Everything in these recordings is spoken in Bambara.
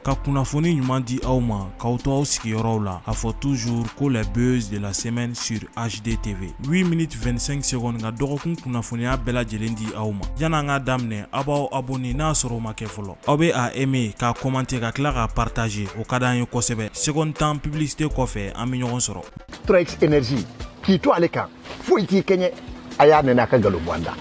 ka kunnafoni ɲuman di aw ma k'aw to aw sigiyɔrɔw la a fɔ toujours ko les buzz de la semaine sur HDTV 8 minutes 25 secondes ka dɔgɔkun kunnafoniya bɛɛ lajɛlen di aw ma yan'an ka daminɛ a b'aw abonné n'a sɔrɔ o ma kɛ fɔlɔ aw bɛ a aimer k'a commenter ka tila k'a partager o ka d'an ye kosɛbɛ seconde temps publicité kɔfɛ an bɛ ɲɔgɔn sɔrɔ Trax Energy k'i to ale kan foyi t'i kɛɲɛ a y'a nɛnɛ a ka nkalon bɔ an da.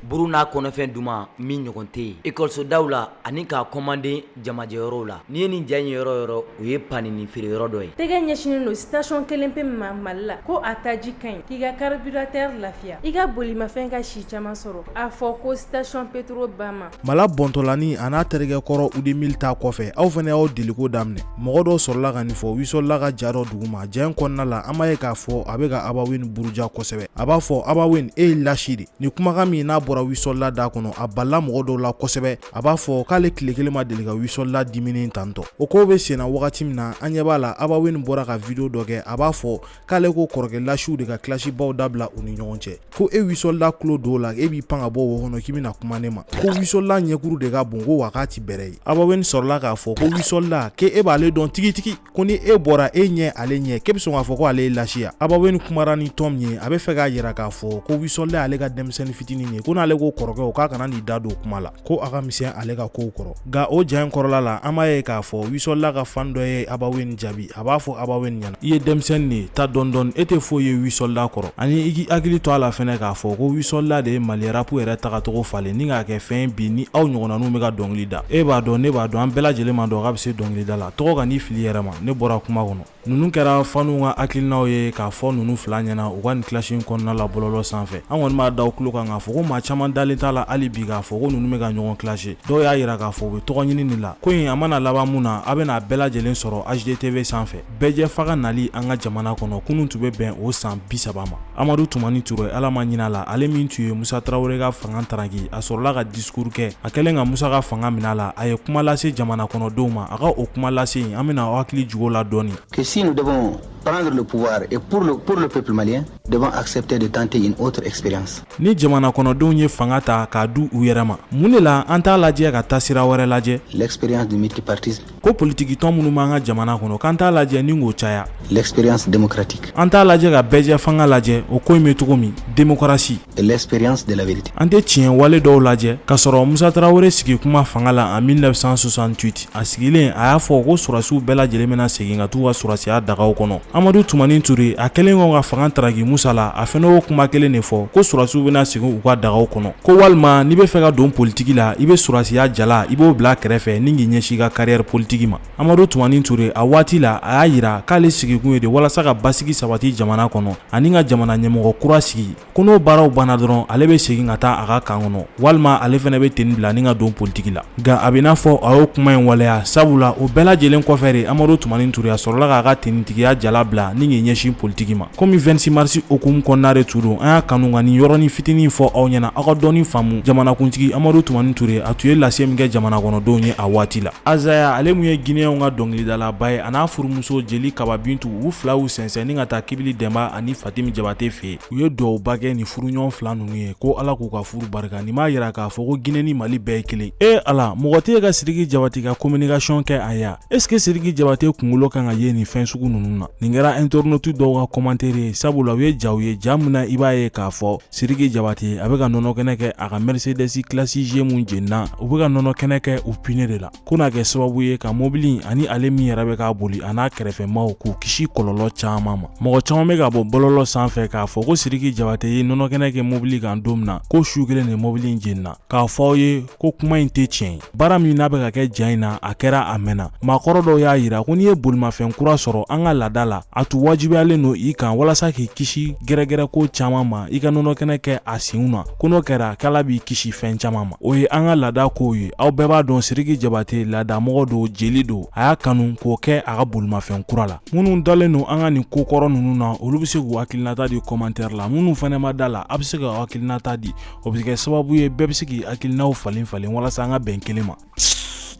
Buruna kɔnɔfɛn duma min ɲɔgɔn tɛ yen ekɔliso daw la ani k'a commandé jamajɛyɔrɔw la n'i ye nin diya in yɔrɔ yɔrɔ o ye panini feere yɔrɔ dɔ ye tɛgɛ ɲɛsinen don station kelen pe ma Mali la ko a taji ka ɲi k'i ka carburateur lafiya i ka bolimafɛn ka si caman sɔrɔ a fɔ ko station pétro Bama Mala bɔntɔlani a n'a terikɛ kɔrɔ Udemil ta kɔfɛ aw fana y'aw deliko daminɛ mɔgɔ dɔw sɔrɔla ka nin fɔ wisolila ka ja dɔ duguma ja in kɔnɔna la an b'a ye k'a fɔ a bɛ ka Abawin buruja kosɛbɛ a b'a fɔ Abawin e ye lasi de ni kumakan min n'a bɔra wisolila da kɔnɔ a balila mɔgɔ dɔw la kosɛbɛ a b'a fɔ k'ale tile kelen ma deli ka wisolila diminen tantɔ o ko bɛ senna wagati min na an ɲɛ b'a la Abawin bɔra ka video dɔ kɛ a b'a fɔ k'ale ko kɔrɔkɛ lasiw de ka kilasi baw dabila u ni ɲɔgɔn cɛ ko e wisolila kulo dɔw la e b'i pan ka bɔ wo kɔnɔ k'i bɛna kuma ne ma ko wisolila ɲɛkuru de ka bon ko wa k'a ti bɛrɛ ye Abawin sɔrɔla k'a fɔ ko wisolila k'e b'ale dɔn tigitigi ko ni e bɔra e ɲɛ ale ɲɛ k'e bɛ sɔn k'a fɔ ko ale ye lasi ya Abawin kumara ni tɔn min ye a bɛ fɛ k'a yira k'a fɔ ko wisolila ale ka denmisɛnnin fitinin ye ko n'ale ko kɔrɔkɛ o k'a kana n'i da don kuma la ko a ka misɛn ale ka kow kɔrɔ nka o ja in kɔrɔla la an b'a ye k'a fɔ wisolila ka fan dɔ ye Abawin jaabi a b'a fɔ Abawin ɲɛna i ye denmisɛnnin de ta dɔɔni e tɛ foyi ye wisolila kɔrɔ ani i k'i hakili to a la fɛnɛ k'a fɔ ko wisolila de ye Mali rap yɛrɛ tagacogo falen ni k'a kɛ fɛn bi ni aw ɲɔgɔnnaninw bɛ ka dɔnkili da e b'a dɔn ne b'a dɔn an bɛɛ lajɛlen ma dɔn k'a bɛ se dɔnkilida la tɔgɔ ka n'i fili yɛrɛ ma ne bɔra kuma kɔnɔ ninnu kɛra faniw ka hakilinaw ye k'a fɔ ninnu fila ɲɛna u ka nin kilasi in kɔnɔna la bɔlɔlɔ sanfɛ an kɔni b'a da u tulo kan k'a fɔ ko maa caman dalen t'a la hali bi k'a fɔ ko ninnu bɛ ka ɲɔgɔn kilasi dɔw y'a yira k'a fɔ u bɛ tɔgɔ ɲini nin la ko in a mana laban mun na a bɛna bɛɛ lajɛlen sɔrɔ HDTV sanfɛ bɛɛjɛ faga nali an ka jamana kɔnɔ kunun tun bɛ bɛn o san 30 ma Amadu Tumani Ture ala ma ɲin'a la ale min tun ye Musa Tarawele ka fanga taraki a sɔrɔla ka discours kɛ a kɛlen ka Musa ka fanga minɛ a la a ye kuma lase jamana kɔnɔdenw ma a ka o kuma lase in an bɛna hakili jugo la dɔɔni que si nous devons prendre le pouvoir et pour le peuple malien devons accepter de tenter une autre expérience ni jamana kɔnɔdenw ye fanga ta k'a du u yɛrɛ ma mun de la an t'a lajɛ ka taa sira wɛrɛ lajɛ l'expérience du multipartisme ko politiki tɔn minnu b'an ka jamana kɔnɔ k'an t'a lajɛ ni k'o caya l'expérience démocratique an t'a lajɛ ka bɛɛjɛ fanga lajɛ o ko in bɛ cogo min démocratie et l'expérience de la vérité an tɛ tiɲɛ wale dɔw lajɛ ka sɔrɔ Musa Tarawele sigi kuma fanga la en 1968 a sigilen a y'a fɔ ko surasiw bɛɛ lajɛlen bɛna segin ka t'u ka surasiya dagaw kɔnɔ Amadu Tumani Ture a kɛlen kɔ ka fanga taraki Musa la a fɛnɛ y'o kuma kelen de fɔ ko surasiw bɛna segin u ka dagaw kɔnɔ ko walima n'i bɛ fɛ ka don politiki la i bɛ surasiya jala i b'o bila kɛrɛfɛ ni k'i ɲɛsin i ka carrière politiki ma Amadu Tumani Ture a waati la a y'a yira k'ale sigikun ye de walasa ka basigi sabati jamana kɔnɔ ani ka jamana ɲɛmɔgɔ kura sigi ko n'o baaraw banna dɔrɔn ale bɛ segin ka taa a ka kan kɔnɔ walima ale fɛnɛ bɛ ten bila ni ka don politiki la nka a bɛ n'a fɔ a y'o kuma in waleya sabula o bɛɛ lajɛlen kɔfɛ de Amadu Tumani Ture a sɔrɔla k'a ka tenitigiya jala bila ni k'i ɲɛsin politiki ma komi 26 mars okumu kɔnɔna de tun don an y'a kanu ka nin yɔrɔnin fitinin fɔ aw ɲɛna aw ka dɔɔni faamu jamanakuntigi Amadu Tumani Ture a tun ye lase min kɛ jamana kɔnɔdenw ye a waati la Azaya ale mun ye Guinéenw ka dɔnkilidalaba ye a n'a furumuso Jeli Kaba Bintu u fila y'u sɛnsɛn ni ka taa Kibili Dɛnba ani Fatimi Jabate fɛ yen u ye duwawuba kɛ ni furuɲɔgɔn fila ninnu ye ko Ala k'u ka furu barika nin m'a yira k'a fɔ ko Guinée ni Mali bɛɛ ye kelen Ala mɔgɔ tɛ ka Sidiki Jabate ka communication kɛ a ya est ce que Sidiki Jabate kunkolo kan ka ye nin fɛn sugu ninnu na nin kɛra internaute dɔw ka commentaire ye sabula u ye jaw ye ja mun na i b'a ye k'a fɔ Sidiki Jabate a bɛ ka nɔnɔ kɛnɛ kɛ a ka Mercedes classe G mun jenna u bɛ ka nɔnɔ kɛnɛ kɛ u pine de la ko n'a kɛ sababu ye ka mobili ani ale min yɛrɛ bɛ k'a boli a n'a kɛrɛfɛmaw k'u kisi kɔlɔlɔ caman ma mɔgɔ caman bɛ ka bɔ bɔlɔlɔ sanfɛ k'a fɔ ko Sidiki Jabate ye nɔnɔ kɛnɛ kɛ mobili kan don min na ko su kelen de mobili in jenna k'a fɔ aw ye ko kuma in tɛ tiɲɛ ye baara min n'a bɛ ka kɛ ja in na a kɛra a mɛnna maakɔrɔ dɔw y'a yira ko n'i ye bolimafɛn kura sɔrɔ an ka laada la a tun wajibiyalen don i kan walasa k'i kisi gɛrɛgɛrɛ ko caman ma i ka nɔnɔ kɛnɛ kɛ a senw na ko n'o kɛra k'Ala b'i kisi fɛn caman ma o ye an ka laada kow ye aw bɛɛ b'a dɔn Sidiki Jabate laadamɔgɔ don jeli don a y'a kanu k'o kɛ a ka bolimafɛn kura la minnu dalen don an ka nin ko kɔrɔ ninnu na olu bɛ se k'u hakilinata di commentaire la minnu fana ma da la a bɛ se ka hakilinata di o bɛ kɛ sababu ye bɛɛ bɛ se k'i hakilinaw falen walasa an ka bɛn kelen ma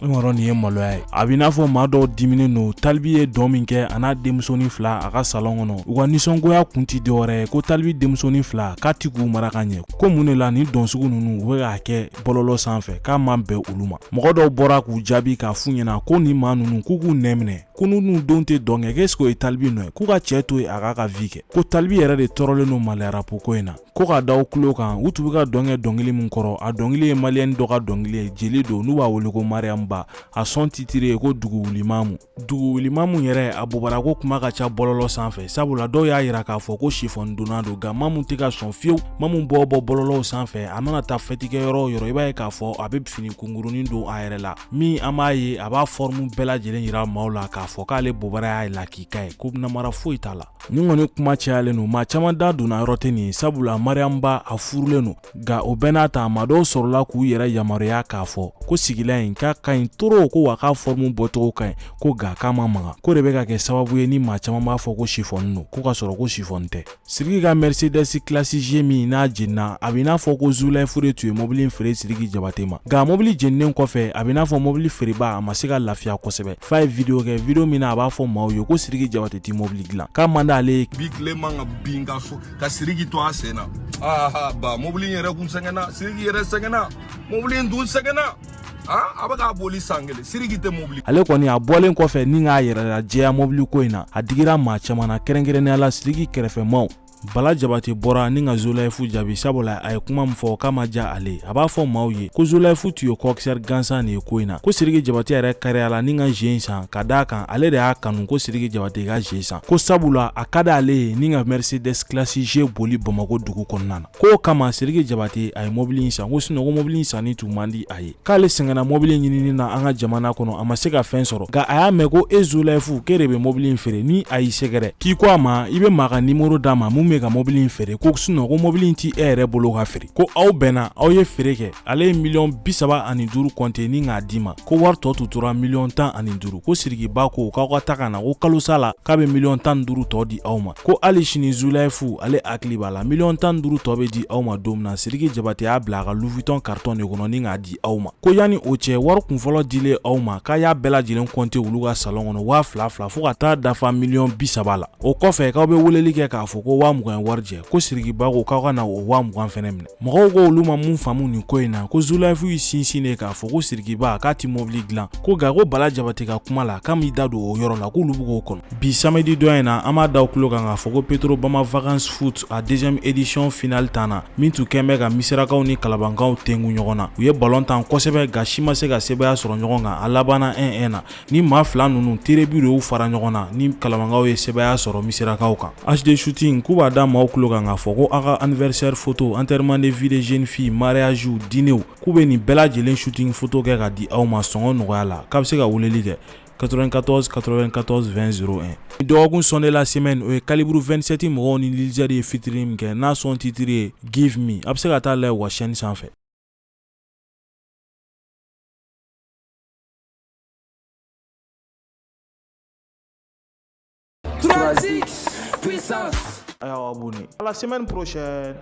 ngoro ni ye maloya ye a b'i n'a fɔ maa dɔw diminen no Talibi ye dɔn min kɛ a n'a denmusonin fila a ka salon kɔnɔ u ka nisɔngoya kun ti dɔwɛrɛ ye ko Talibi denmusonin fila k'a ti k'u mara ka ɲɛ ko mun de la ni dɔn sugu ninnu u bɛ k'a kɛ bɔlɔlɔ sanfɛ k'a man bɛn olu ma mɔgɔ dɔw bɔra k'u jaabi k'a f'u ɲɛna ko ni maa ninnu k'u k'u nɛ minɛ ko n'u don tɛ dɔn kɛ qu'est-ce que o ye Talibi nɔ ye k'u ka cɛ to yen a k'a ka vie kɛ ko Talibi yɛrɛ de tɔɔrɔlen no Mali rapo ko in na ko ka da o kulo kan u tun bɛ ka dɔn kɛ dɔnkili min kɔrɔ a dɔnkili ye maliyɛni dɔ ka dɔnkili ye jeli don n'u b'a wele ko Mariam Ba a sɔn titire ye ko dugu wulimamu yɛrɛ a bobara ko kuma ka ca bɔlɔlɔ sanfɛ sabula dɔw y'a yira k'a fɔ ko chiffon donna don nka Mamu tɛ ka sɔn fiyewu Mamu bɔ bɔlɔlɔw sanfɛ a mana taa fɛtikɛ yɔrɔ o yɔrɔ i b'a ye k'a fɔ a bɛ fini kunkurunin don a yɛrɛ la min an b'a ye a b'a forme bɛɛ lajɛlen yira maaw la k'a fɔ k'ale bobara y'a lakika ye ko namara foyi t'a la ni kɔni kuma cayalen no maa caman da donna yɔrɔ tɛ nin ye sabula Mariam Ba a furulen no nka o bɛɛ n'a ta maa dɔw sɔrɔla k'u yɛrɛ yamaruya k'a fɔ ko sigila in k'a ka ɲi trop ko wa k'a forme bɔcogo ka ɲi ko nka k'a ma maga ko de bɛ ka kɛ sababu ye ni maa caman b'a fɔ ko chiffon no ko ka sɔrɔ ko chiffon tɛ Sidiki ka Mercedes classe G min n'a jenina a bɛ n'a fɔ ko Zulaifu de tun ye mobili in feere Sidiki Jabate ma nka mobili jeninen kɔfɛ a bɛ n'a fɔ mobili feereba a ma se ka lafiya kosɛbɛ f'a ye video kɛ video min na a b'a fɔ maaw ye ko Sidiki Jabate ti mobili dilan k'a man d'ale ye bi tile man ka bin ka so ka Sidiki to a sen na ba mobili yɛrɛ kun sɛgɛnna Sidiki yɛrɛ sɛgɛnna mobili in dun sɛgɛnna a bɛ k'a boli san kelen Sidiki tɛ mobili ale kɔni a bɔlen kɔfɛ ni k'a yɛrɛ jɛya mobili ko in na a digira maa caman na kɛrɛnkɛrɛnnenya la Sidiki kɛrɛfɛmaw Bala Jabate bɔra ni ka Zulaifu jaabi sabula a ye kuma min fɔ k'a ma diya ale a b'a fɔ maaw ye ko Zulaifu tun ye kokisɛri gansan de ye ko in na ko Sidiki Jabate yɛrɛ kariya la ni ka jeu in san ka d'a kan ale de y'a kanu ko Sidiki Jabate ka jeu san ko sabula a ka d'ale ye ni ka Mercedes classe G boli Bamako dugu kɔnɔna na ko kama Sidiki Jabate a ye mobili in san ko sinon ko mobili in sanni tun man di a ye k'ale sɛgɛnna mobili ɲinini na an ka jamana kɔnɔ a ma se ka fɛn sɔrɔ nka a y'a mɛn ko e Zulaifu k'e de bɛ mobili in feere ni a y'i sɛgɛrɛ k'i ko a ma i bɛ maa ka numéro d'a ma mun bɛ ka mobili in feere ko sinon ko mobili in ti e yɛrɛ bolo ka feere ko aw bɛnna aw ye feere kɛ ale ye $35,000 compter ni k'a d'i ma ko wari tɔ tun tora $15,000 ko Sidiki Ba ko k'aw ka taa ka na ko kalosa la k'a bɛ $15,000 tɔ di aw ma ko hali sini Zulaifu ale hakili b'a la $15,000 tɔ bɛ di aw ma don min na Sidiki Jabate y'a bila a ka Louis Vuitton carton de kɔnɔ ni k'a di aw ma ko yanni o cɛ wari kunfɔlɔ dilen aw ma k'a y'a bɛɛ lajɛlen compter olu ka salon kɔnɔ $20,000 fo ka taa dafa $30,000 la o kɔfɛ k'aw bɛ weleli kɛ k'a fɔ ko $20,000 ye wari jɛ ko Sidiki Ba ko k'aw ka na o $20,000 fɛnɛ minɛ mɔgɔw ko olu ma mun faamu nin ko in na ko Zulaifu y'i sinsin de k'a fɔ ko Sidiki Ba k'a ti mobili dilan ko nka ko Bala Jabate ka kuma la k'a m'i da don o yɔrɔ la k'olu bɛ k'o kɔnɔ bi samedi dɔ in na an b'a da o kulo kan k'a fɔ ko Petro Bama Vacances Foot a deuxième édition finale tan na min tun kɛn bɛ ka Misirakaw ni Kalabankaw tengu ɲɔgɔn na u ye ballon tan kosɛbɛ nka si ma se ka sebaya sɔrɔ ɲɔgɔn kan a labanna 1-1 na ni maa fila ninnu terebi de y'u fara ɲɔgɔn na ni Kalabankaw ye sebaya sɔrɔ Misirakaw kan HD Shooting k'u b'a da maaw kulo kan k'a fɔ ko a ka anniversaire photo enterrement de vie de jeune fille mariage dîner k'u bɛ nin bɛɛ lajɛlen shooting photo kɛ ka di aw ma sɔngɔ nɔgɔya la k'a bɛ se ka weleli kɛ 94 94 20 01 dɔgɔkun sonde la semaine o ye calibre 27 mɔgɔw ni Lizard ye featuring min kɛ n'a son titre ye Give Me a bɛ se ka taa layɛ u ka chaîne sanfɛ. Puissance. À la semaine prochaine.